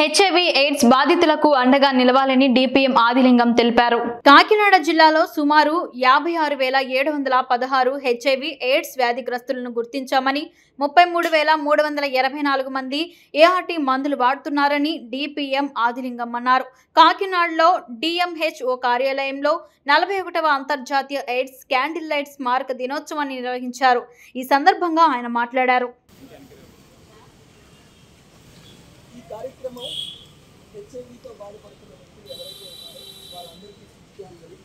HIV AIDS బాధితులకు అండగా నిలవాలని డిపిఎం ఆదిలింగం తెలిపారు. కాకినాడ జిల్లాలో సుమారు 56,716 హెచ్ఐవి ఎయిడ్స్ వ్యాధిగ్రస్తులను గుర్తించామని 33,384 మంది ఏఆర్టీ మందులు వాడుతున్నారని డిపిఎం ఆదిలింగం అన్నారు. కాకినాడలో డిఎంహెచ్ఓ కార్యాలయంలో 41వ అంతర్జాతీయ ఎయిడ్స్ క్యాండిల్ లైట్ స్మారక దినోత్సవాన్ని నిర్వహించారు. ఈ సందర్భంగా ఆయన మాట్లాడారు. కార్యక్రమం హెచ్ఐవితో బాధపడుతున్న వ్యక్తులు ఎవరైతే ఉన్నారో వాళ్ళందరికీ సూచించాలి.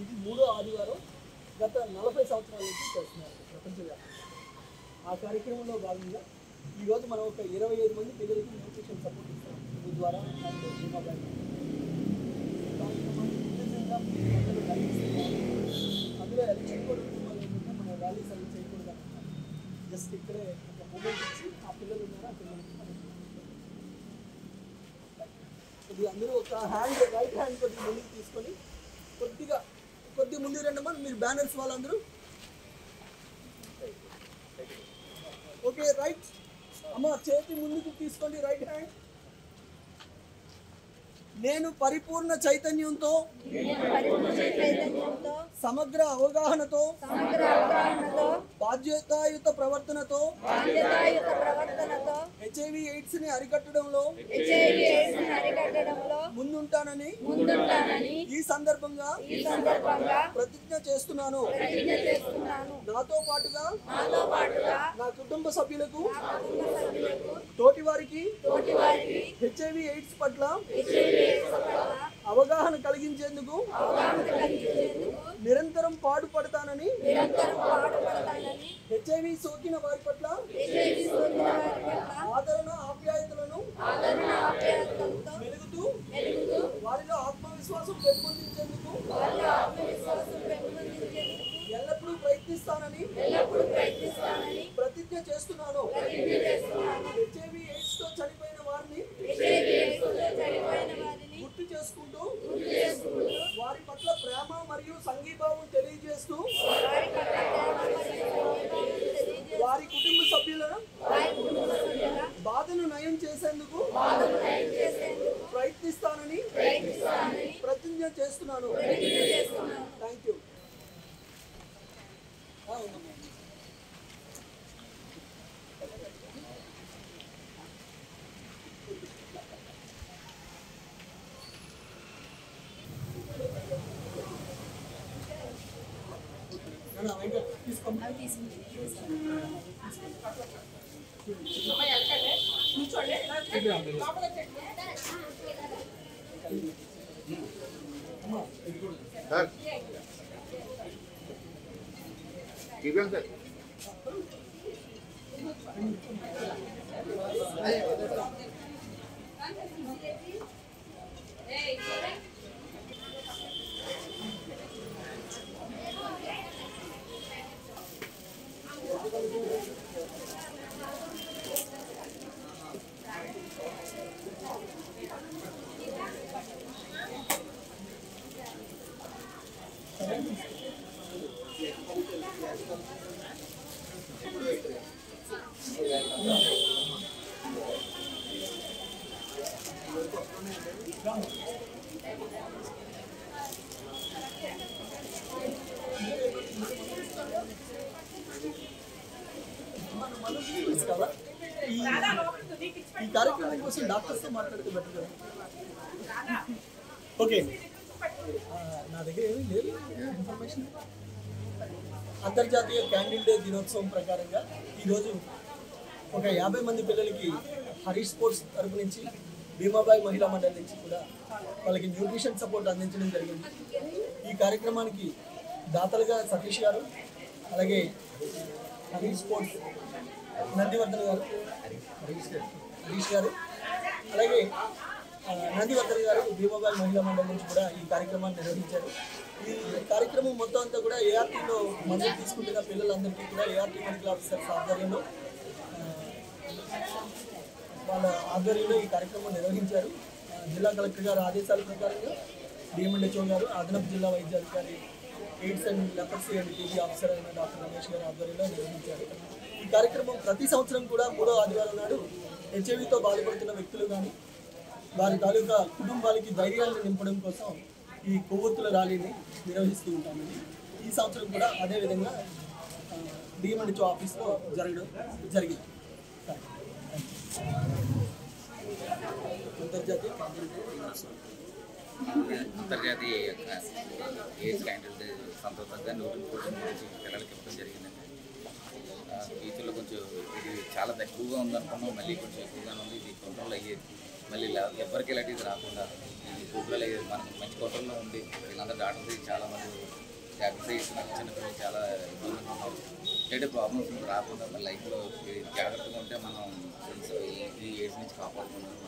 ఇది 3వ ఆదివారం గత 40 సంవత్సరాల నుంచి చేస్తున్నారు ప్రపంచవ్యాప్తంగా. ఆ కార్యక్రమంలో భాగంగా ఈరోజు మనం ఒక 25 మంది పిల్లలకి న్యూట్రిషన్ సపోర్ట్ ఇస్తాం. దీని ద్వారా అందులో ఎలక్షన్ కూడా మన ర్యాలీస్ అవి చేయకూడదు. జస్ట్ ఇక్కడే ఒక మూమెంట్ ఇచ్చి ఆ పిల్లలు ఉన్నారో ఆ పిల్లలకి అందరూ ఒక హ్యాండ్ రైట్ హ్యాండ్ కొద్దిగా ముందుకు తీసుకొని కొద్దిగా ముందు రండి అమ్మా. మీరు బ్యానర్స్ వాళ్ళందరూ ఓకే రైట్ అమ్మ. చేతి ముందుకు తీసుకోండి రైట్ హ్యాండ్. నేను పరిపూర్ణ చైతన్యంతో సమగ్ర అవగాహనతో బాధ్యతాయుత ప్రవర్తనతో హెచ్ఐవి ఎయిడ్స్ ని అరికట్టడంలో ముందుంటానని ఈ సందర్భంగా ప్రతిజ్ఞ చేస్తున్నాను. నాతో పాటుగా నా కుటుంబ సభ్యులకు తోటి వారికి హెచ్ఐవి ఎయిడ్స్ పట్ల అవగాహన కలిగించేందుకు నిరంతరం పాటుపడతానని హెచ్ఐవి సోకిన వారి పట్ల ఆదరణ ఆప్యాయతలను మెలుగుతూ వారిలో ఆత్మవిశ్వాసం పెంపొందించేందుకు ఎల్లప్పుడూ ప్రయత్నిస్తానని ప్రతిజ్ఞ చేస్తున్నాను. హెచ్ఐవి ఎయిడ్స్ తో చనిపోయిన వారిని గుర్తు చేసుకుంటూ వారి పట్ల ప్రేమ మరియు సంఘీభావం తెలియజేస్తూ వారి కుటుంబ సభ్యుల బాధను నయం చేసేందుకు ప్రయత్నిస్తానని ప్రతిజ్ఞ చేస్తున్నాను. Thank you. ఈ కార్యక్రమం కోసం డాక్టర్స్తో మాట్లాడితే బెటర్ కదా. ఓకే, నా దగ్గర ఏమీ లేదు ఇన్ఫర్మేషన్. అంతర్జాతీయ క్యాండిల్ డే దినోత్సవం ప్రకారంగా ఈరోజు ఒక 50 మంది పిల్లలకి హరీష్ స్పోర్ట్స్ తరపు నుంచి భీమాబాయి మహిళా మండలి నుంచి కూడా వాళ్ళకి న్యూట్రిషన్ సపోర్ట్ అందించడం జరిగింది. ఈ కార్యక్రమానికి దాతలుగా సతీష్ గారు, అలాగే హరీష్ స్పోర్ట్స్ నందివర్ధన్ గారు, హరీష్ గారు, అలాగే నందివర్ధన్ గారు భీమాబాయి మహిళా మండలి నుంచి కూడా ఈ కార్యక్రమాన్ని నిర్వహించారు. ఈ కార్యక్రమం మొత్తం అంతా కూడా ఏఆర్టీలో మందులు తీసుకుంటున్న పిల్లలందరికీ కూడా ఏఆర్టీ మెడికల్ ఆఫీసర్స్ ఆధ్వర్యంలో వాళ్ళ ఆధ్వర్యంలో ఈ కార్యక్రమం నిర్వహించారు. జిల్లా కలెక్టర్ గారు ఆదేశాల ప్రకారంగా డిఎంహెచ్ఓ గారు, అదనపు జిల్లా వైద్యాధికారి, AIDS and leprosy and TB officer అయిన డాక్టర్ రమేష్ గారి ఆధ్వర్యంలో నిర్వహించారు. ఈ కార్యక్రమం ప్రతి సంవత్సరం కూడా 3వ ఆదివారం నాడు హెచ్ఐవితో బాధపడుతున్న వ్యక్తులు కానీ వారి తాలూకా కుటుంబాలకి ధైర్యాన్ని నింపడం కోసం ఈ కొవ్వొత్తుల ర్యాలీని నిర్వహిస్తూ ఉంటామండి. ఈ సంవత్సరం కూడా అదేవిధంగా డిఎంహెచ్ఓ ఆఫీస్లో జరిగింది. అంతర్జాతీయ ఏజ్ క్యాండిల్ డే సందర్భంగా నూనె గురించి పిల్లలకి ఇవ్వడం జరిగిందండి. ఫ్యూచర్లో కొంచెం ఇది చాలా తక్కువగా ఉందనుకున్నాం, మళ్ళీ కొంచెం ఎక్కువగానే ఉంది. ఇది కంట్రోల్ అయ్యేది, మళ్ళీ ఎవరికి ఇలాంటిది రాకుండా ఇది కంట్రోల్ అయ్యేది. మనం మంచి కంట్రోల్లో ఉంది. వీళ్ళందరూ డాక్టర్స్ చాలామంది జాగ్రత్త చేస్తున్నారు. చిన్నపిల్లలు చాలా ఇబ్బందులు ఉన్నారు. అంటే ప్రాబ్లమ్స్ రాకుండా మన లైఫ్లో జాగ్రత్తగా ఉంటే మనం ఈ ఏజ్ నుంచి కాపాడుకుంటాం.